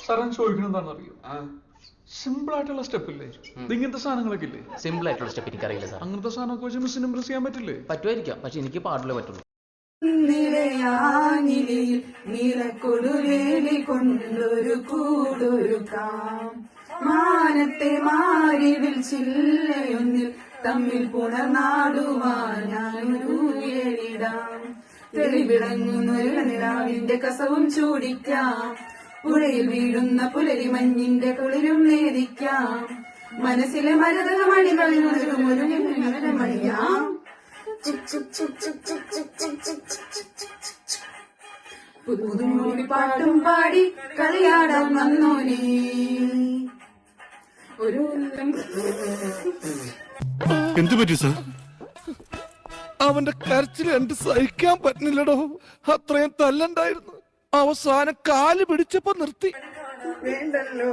സാറേ ചോദിക്കണം എന്താണെന്നറിയോ? സിമ്പിൾ ആയിട്ടുള്ള സ്റ്റെപ്പ് ഇല്ലേ, ഇങ്ങനത്തെ സാധനങ്ങളൊക്കെ ഇല്ലേ? സിമ്പിൾ ആയിട്ടുള്ള സ്റ്റെപ്പ് എനിക്കറിയില്ല സാർ. അങ്ങനത്തെ സാധനമൊക്കെ വെച്ച് മിസ്സിന് ഇംപ്രസ് ചെയ്യാൻ പറ്റില്ലേ? പറ്റുമായിരിക്കാം, പക്ഷെ എനിക്ക് പാടില്ല പറ്റുള്ളൂ. നീലക്കൊടുവേലി കൊണ്ടൊരു കൂടൊരുക്കാം, മാനത്തെ മാറി വിളിച്ചില്ലയൊന്നിൽ തമ്മിൽ പുണർനാടുവാൻ ഞാനൊരു ഏഴിടാം. തെളിവിളങ്ങുന്നൊരു നിലാവിന്റെ കസവും ചൂടിക്കാം, പുഴയിൽ വീഴുന്ന പുലരി മഞ്ഞിന്റെ കുളിരും നേദിക്കാം, മനസ്സിലെ മരതക മണികളിൽ ഒരു മണിയാം. പുതുമൂടി പാട്ടും പാടി കളിയാടാൻ വന്നോനേ ഒരു എന്തു പറ്റി സാർ? അവന്റെ കരച്ചിൽ എന്റെ സഹിക്കാൻ പറ്റുന്നില്ലടോ. അത്രയും തല്ലണ്ടായിരുന്നു. അവസാനം കാല് പിടിച്ചപ്പോ നിർത്തി. വേണ്ടല്ലോ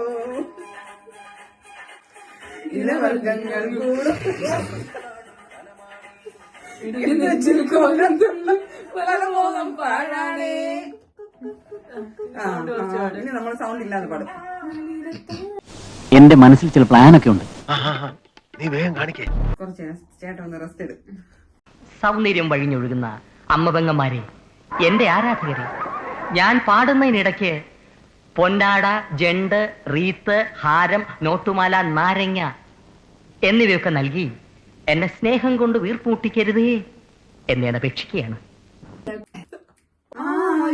ഇലവർഗങ്ങൾ കൂടും മോഹം പാഴാണേ. ഇനി നമ്മൾ സൗണ്ട് ഇല്ലാതെ പാടും. എന്റെ മനസ്സിൽ ചില പ്ലാനൊക്കെ ഉണ്ട്. നീ വേഗം കാണിക്കേ. കുറച്ച് ചേട്ടൻ ഒന്ന് റെസ്റ്റ് എടുക്കും. സൗന്ദര്യം വഴിഞ്ഞൊഴുകുന്ന അമ്മപെങ്ങന്മാരെ, എന്റെ ആരാധകരെ, ഞാൻ പാടുന്നതിനിടയ്ക്ക് പൊന്നാട, ജണ്ട്, റീത്ത്, ഹാരം, നോട്ടുമാല, നാരങ്ങ എന്നിവയൊക്കെ നൽകി എന്നെ സ്നേഹം കൊണ്ട് വീർപ്പൂട്ടിക്കരുതേ എന്ന് ഞാൻ അപേക്ഷിക്കുകയാണ്.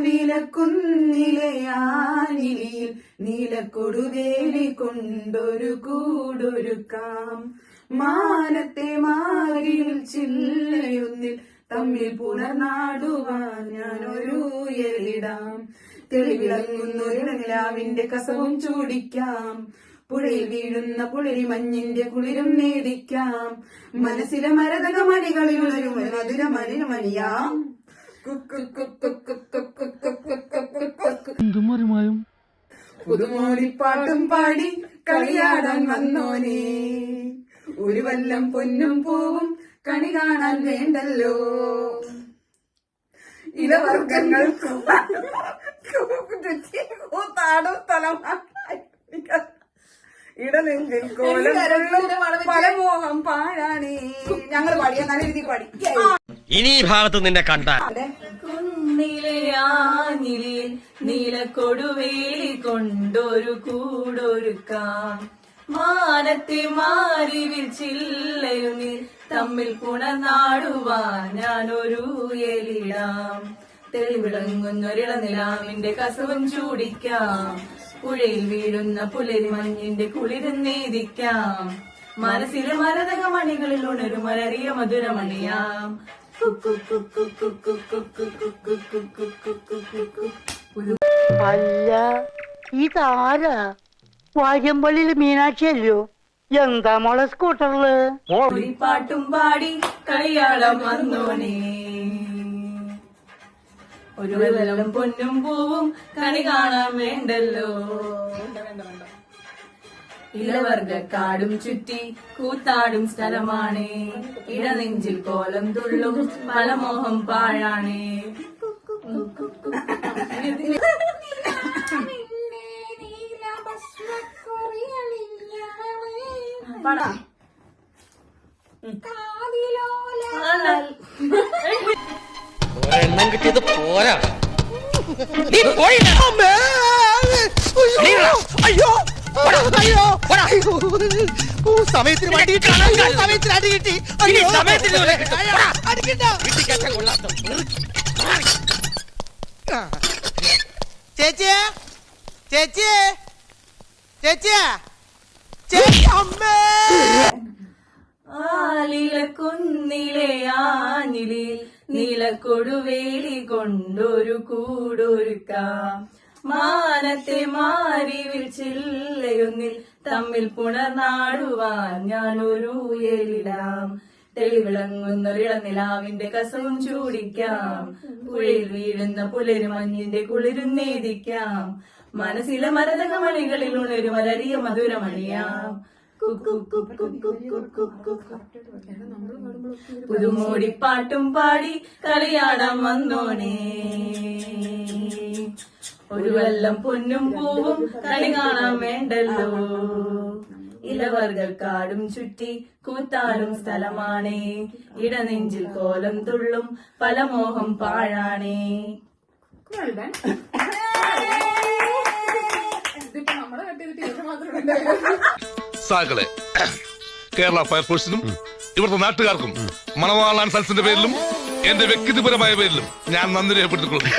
നീലക്കുന്നിലയാനിലിയിൽ നീലക്കൊടുവേലി കൊണ്ടൊരു കൂടൊരുക്കാം, മാനത്തെ മാറിൽ ചില്ലയൊന്നിൽ തമ്മിൽ പുണർനാടുവാൻ ഞാനൊരു എലിടാം. തെളിവിളങ്ങുന്നൊരു നിലാവിന്റെ കസവും ചൂടിക്കാം, പുഴയിൽ വീഴുന്ന പുളരി മഞ്ഞിന്റെ കുളിരും നേദിക്കാം, മനസ്സിലെ മരതക മണികളിൽ ഒരു മധുര മണിയാം. പുതുമോടിപ്പാട്ടും പാടി കളിയാടാൻ വന്നോനേ, ഒരു വല്ലം പൊന്നും പൂവും കണി കാണാൻ വേണ്ടല്ലോ. ഇലവർഗങ്ങൾ കൂത്താടും തലമാറി ഇടനെഞ്ചിൽ കോലം പല മോഹം പാഴാണേ. ഞങ്ങൾ പാടിയ നല്ല രീതിയിൽ പാടി. ഇനി ഈ ഭാഗത്ത് നിന്നെ കണ്ടാൽ കുന്നിലയാനിലിൽ നീലക്കൊടുവേലി കൊണ്ടൊരു കൂടൊരുക്കാം, മാനത്തെ മാറി വിരിച്ചില്ലയുന്നിൽ തമ്മിൽ പുണർനാടുവാൻ ഞാനൊരു എലിടാം. തെളിവിളങ്ങുന്നൊരിളനിലാവിന്റെ കസവും ചൂടിക്കാം, പുഴയിൽ വീഴുന്ന പുലരി മഞ്ഞിന്റെ കുളിരും നേദിക്കാം, മനസ്സിലെ മരതക മണികളിൽ ഉണരുമലറിയ മധുരമണിയാം. അല്ല, ഇതാരാ? വാര്യമ്പള്ളിയിൽ മീനാക്ഷി അല്ലയോ? എന്താ മോളെ സ്കൂട്ടറില്? പാട്ടും പാടി കളിയാളം വന്നോനേ, ഒരു വെള്ളം പൊന്നും പൂവും കണി കാണാൻ വേണ്ടല്ലോ. ഇലവർഗക്കാടും ചുറ്റി കൂത്താടും സ്ഥലമാണേ, ഇടനെഞ്ചിൽ കോലം തുള്ളും പലമോഹം പാഴാണേ. ഒരെണ്ണം കിട്ടിയത് പോരാ. അയ്യോ സമയത്തിന് വണ്ടി സമയത്തിന് അടി കിട്ടി. ചേച്ചിയെ ചേച്ചിയെ ചേച്ചിയെ ചേച്ചി അമ്മേ. കുന്നിലയാനിലിൽ നീലക്കൊടുവേലി കൊണ്ടൊരു കൂടൊരുക്കാം, മാനത്തെ മാറി വിളിച്ചില്ലയൊന്നിൽ തമ്മിൽ പുണർനാടുവാൻ ഞാനൊരു എലിടാം. തെളിവിളങ്ങുന്നൊരിളനിലാവിന്റെ കസവും ചൂടിക്കാം, പുഴയിൽ വീഴുന്ന പുലരി മഞ്ഞിന്റെ കുളിരും നേദിക്കാം, മനസ്സിലെ മരതക മണികളിൽ ഉണരുമലറിയ മധുരമണിയാം. പുതുമോടിപ്പാട്ടും പാടി കളിയാടാൻ വന്നോനേ, ഒരു വെള്ളം പൊന്നും പൂവും കണി കാണാൻ വേണ്ടല്ലോ. ഇലവർഗക്കാടും ചുറ്റി കൂത്താടും സ്ഥലമാണേ, ഇടനെഞ്ചിൽ കോലം തുള്ളും പല മോഹം പാഴാണേ. സാകളെ കേരള ഫയർഫോഴ്സിനും ഇവിടുത്തെ നാട്ടുകാർക്കും മണവാളാൻ സൽസിന്റെ പേരിലും എന്റെ വ്യക്തിപരമായ പേരിലും ഞാൻ നന്ദി രേഖപ്പെടുത്തിക്കൊള്ളുന്നു.